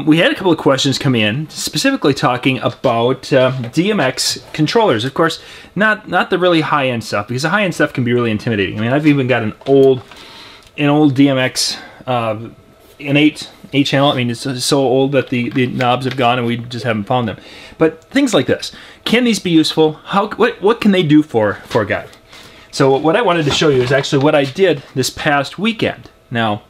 We had a couple of questions come in, specifically talking about DMX controllers. Of course, not the really high-end stuff, because the high-end stuff can be really intimidating. I mean, I've even got an old DMX an 8 channel. I mean, it's so old that the knobs have gone and we just haven't found them. But things like this, can these be useful? What can they do for a guy? So what I wanted to show you is actually what I did this past weekend. Now,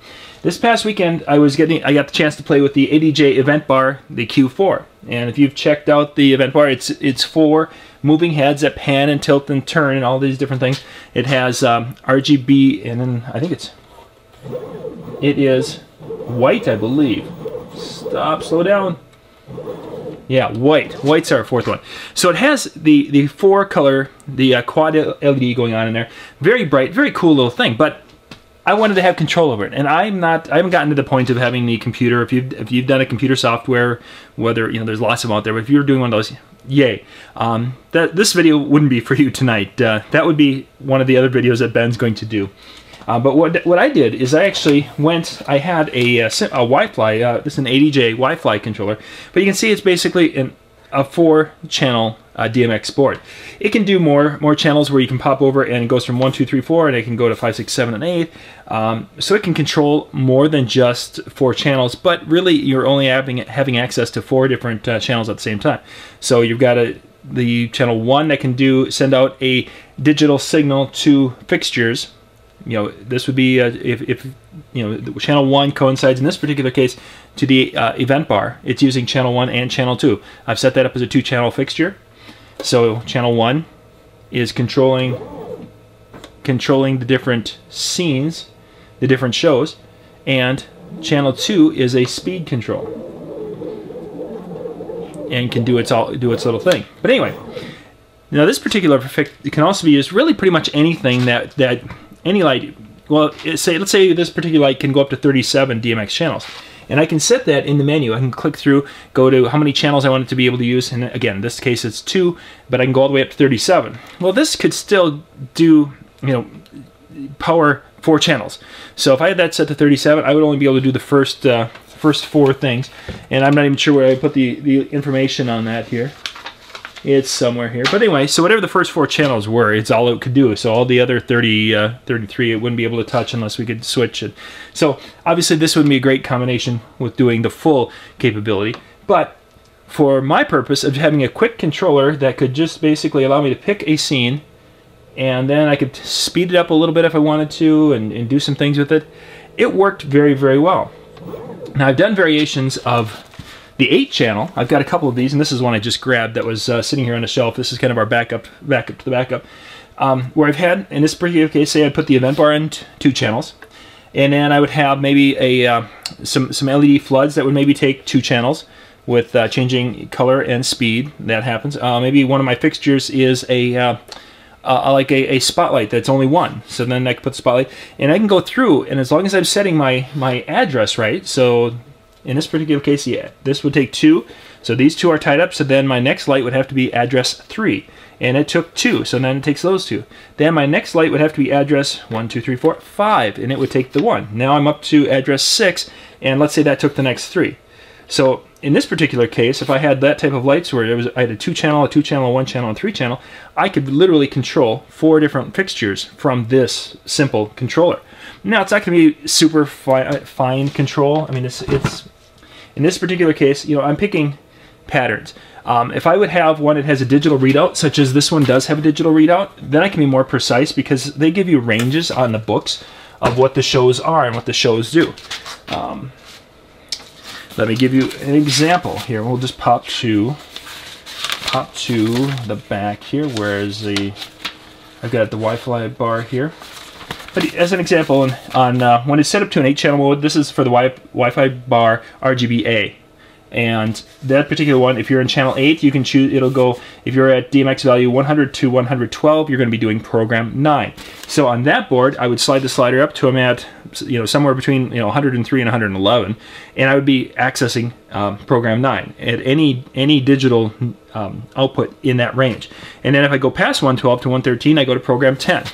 this past weekend I got the chance to play with the ADJ Event Bar, the Q4. And if you've checked out the Event Bar, it's 4 moving heads that pan and tilt and turn and all these different things. It has RGB, and then I think it is white, I believe. Slow down. Yeah, white. White's our 4th one. So it has the 4-color, the quad LED going on in there. Very bright, very cool little thing. But I wanted to have control over it, and I haven't gotten to the point of having the computer. If you've done a computer software, whether there's lots of them out there, but if you're doing one of those, yay. This video wouldn't be for you tonight. That would be one of the other videos that Ben's going to do. But what I did is I actually I had a Wi-Fi, this is an ADJ Wi-Fi controller, but you can see it's basically a 4-channel DMX board. It can do more channels where you can pop over, and it goes from 1, 2, 3, 4, and it can go to 5, 6, 7, and 8. So it can control more than just 4 channels, but really you're only having access to 4 different channels at the same time. So you've got the channel 1 that can send out a digital signal to fixtures. This would be if channel 1 coincides in this particular case to the event bar. It's using channel 1 and channel 2. I've set that up as a 2-channel fixture. So channel 1 is controlling the different scenes, the different shows, and channel 2 is a speed control and can do its little thing. But anyway, now this particular it can also be used really pretty much anything that any light. Well, let's say this particular light can go up to 37 DMX channels. And I can set that in the menu. I can click through, go to how many channels I want it to be able to use. And again, in this case it's 2, but I can go all the way up to 37. Well, this could still do, power 4 channels. So if I had that set to 37, I would only be able to do the first 4 things. And I'm not even sure where I put the information on that here. It's somewhere here. But anyway, so whatever the first 4 channels were, it's all it could do. So all the other 33, it wouldn't be able to touch unless we could switch it. So obviously this would be a great combination with doing the full capability. But for my purpose of having a quick controller that could just basically allow me to pick a scene, and then I could speed it up a little bit if I wanted to and do some things with it, it worked very, very well. Now I've done variations of the 8-channel. I've got a couple of these, and this is one I just grabbed that was sitting here on the shelf. This is kind of our backup to the backup. Where I've had, in this particular case, say I'd put the event bar in 2 channels, and then I would have maybe some LED floods that would maybe take 2 channels with changing color and speed. That happens. Maybe one of my fixtures is like a spotlight that's only 1. So then I can put the spotlight, and I can go through, and as long as I'm setting my address right, so in this particular case, yeah, this would take 2. So these 2 are tied up, so then my next light would have to be address 3. And it took 2, so then it takes those 2. Then my next light would have to be address 1, 2, 3, 4, 5, and it would take the 1. Now I'm up to address 6, and let's say that took the next 3. So in this particular case, if I had that type of lights where I had a 2-channel, a 2-channel, a 1-channel, and 3-channel, I could literally control 4 different fixtures from this simple controller. Now it's not going to be super fine control. I mean, it's in this particular case, I'm picking patterns. If I would have one that has a digital readout, such as this one does have a digital readout, then I can be more precise because they give you ranges on the books of what the shows are and what the shows do. Let me give you an example here. We'll just pop to the back here. Whereas I've got the Wi-Fi bar here. But as an example, when it's set up to an 8-channel mode, this is for the Wi-Fi bar RGBA. And that particular one, if you're in channel 8, you can choose, it'll go, if you're at DMX value 100 to 112, you're going to be doing program 9. So on that board, I would slide the slider up to I'm at, somewhere between 103 and 111, and I would be accessing program 9 at any digital output in that range. And then if I go past 112 to 113, I go to program 10.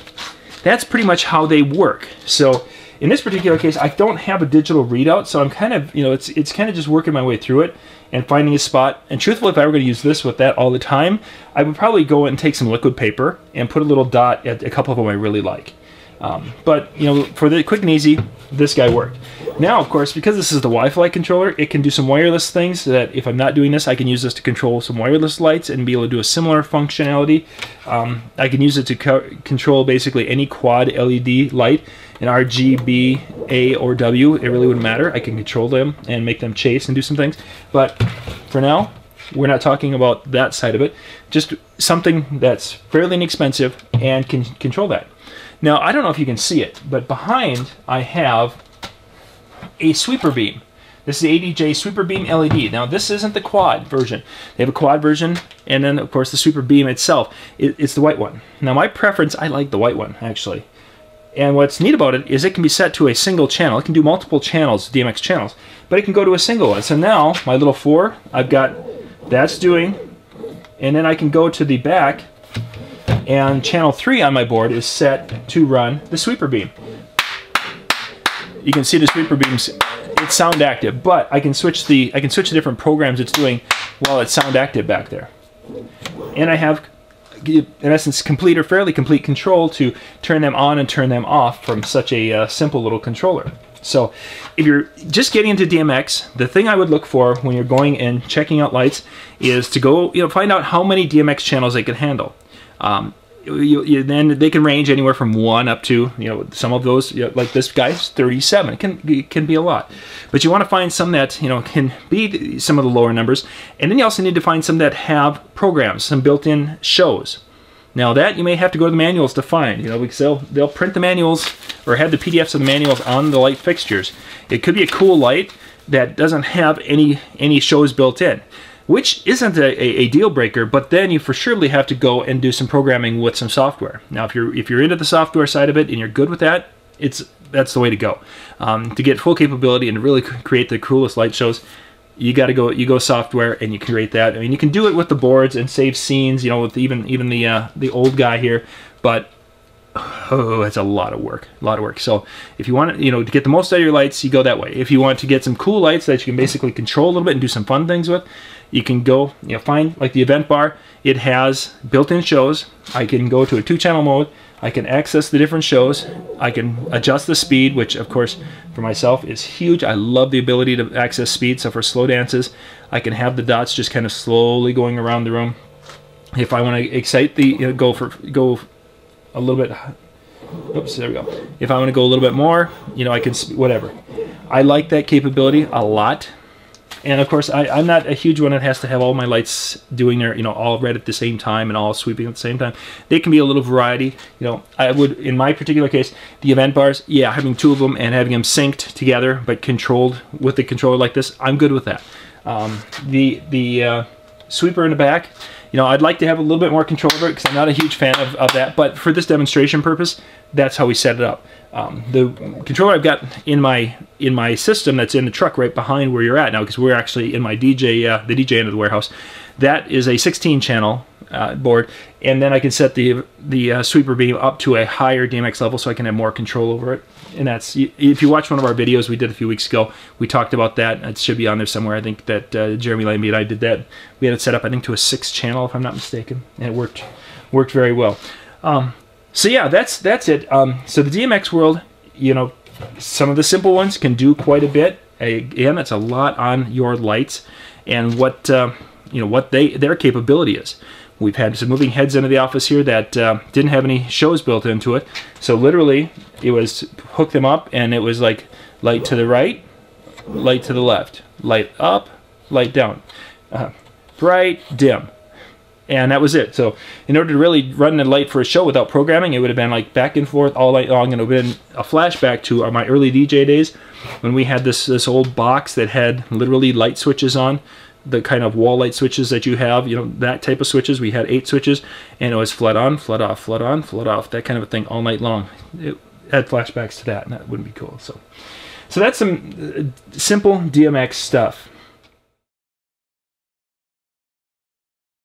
That's pretty much how they work. So In this particular case, I don't have a digital readout, so I'm kind of, you know, it's kind of just working my way through it and finding a spot. And truthfully, if I were going to use this with that all the time, I would probably go and take some liquid paper and put a little dot at a couple of them I really like. But, you know, for the quick and easy, this guy worked. Now, of course, because this is the Wi-Fi controller, it can do some wireless things so that if I'm not doing this, I can use this to control some wireless lights and be able to do a similar functionality. I can use it to control basically any quad LED light, an RGB, A, or W. It really wouldn't matter. I can control them and make them chase and do some things. But for now, we're not talking about that side of it. Just something that's fairly inexpensive and can control that. Now, I don't know if you can see it, but behind I have a sweeper beam. This is the ADJ Sweeper Beam LED. Now, this isn't the quad version. They have a quad version, and then, of course, the sweeper beam itself. It's the white one. Now, my preference, I like the white one, actually. And what's neat about it is it can be set to a single channel. It can do multiple channels, DMX channels, but it can go to a single one. So now, my little 4, I've got that's doing, and then I can go to the back, and channel 3 on my board is set to run the sweeper beam. You can see the sweeper beams, it's sound active, but I can switch the different programs it's doing while it's sound active back there. And I have, in essence, complete or fairly complete control to turn them on and turn them off from such a simple little controller. So if you're just getting into DMX, the thing I would look for when you're going and checking out lights is to go, you know, find out how many DMX channels they can handle. Then they can range anywhere from 1 up to, you know, some of those, you know, like this guy's 37. It can be a lot, but you want to find some that, you know, can be some of the lower numbers, and then you also need to find some that have programs, some built-in shows. Now that you may have to go to the manuals to find, you know, because they'll print the manuals or have the PDFs of the manuals on the light fixtures. It could be a cool light that doesn't have any shows built in, which isn't a deal breaker, but then you for surely have to go and do some programming with some software. Now, if you're into the software side of it and you're good with that, that's the way to go. To get full capability and to really create the coolest light shows, you go software and you create that. I mean, you can do it with the boards and save scenes, you know, with even the old guy here, but oh, it's a lot of work, So if you want to, you know, to get the most out of your lights, you go that way. If you want to get some cool lights that you can basically control a little bit and do some fun things with, you can go, you know, find like the Event Bar. It has built-in shows. I can go to a 2-channel mode. I can access the different shows. I can adjust the speed, which of course for myself is huge. I love the ability to access speed. So for slow dances, I can have the dots just kind of slowly going around the room. If I want to excite the, you know, go a little bit, oops, there we go. If I want to go a little bit more, you know, I can, whatever. I like that capability a lot. And of course, I'm not a huge one that has to have all my lights doing their, you know, all red at the same time and all sweeping at the same time. They can be a little variety. You know, I would, in my particular case, the event bars, yeah, having 2 of them and having them synced together, but controlled with the controller like this, I'm good with that. The sweeper in the back, you know, I'd like to have a little bit more control over it because I'm not a huge fan of that, but for this demonstration purpose, that's how we set it up. The controller I've got in my system that's in the truck right behind where you're at now, because we're actually in my the DJ end of the warehouse, that is a 16-channel board, and then I can set the sweeper beam up to a higher DMX level so I can have more control over it. And that's, if you watch one of our videos we did a few weeks ago, we talked about that. It should be on there somewhere. I think that Jeremy Lambie and I did that. We had it set up, I think, to a 6-channel, if I'm not mistaken, and it worked very well. So yeah, that's it. So the DMX world, you know, some of the simple ones can do quite a bit. Again, that's a lot on your lights and what you know, what their capability is. We've had some moving heads into the office here that didn't have any shows built into it. So literally, it was hook them up, and it was like light to the right, light to the left, light up, light down, bright, dim. And that was it. So in order to really run the light for a show without programming, it would have been like back and forth all night long, and it would have been a flashback to my early DJ days when we had this old box that had literally light switches on, the kind of wall light switches that you have, you know, that type of switches. We had 8 switches, and it was flood on, flood off, flood on, flood off, that kind of a thing all night long. It had flashbacks to that, and that wouldn't be cool. So that's some simple DMX stuff.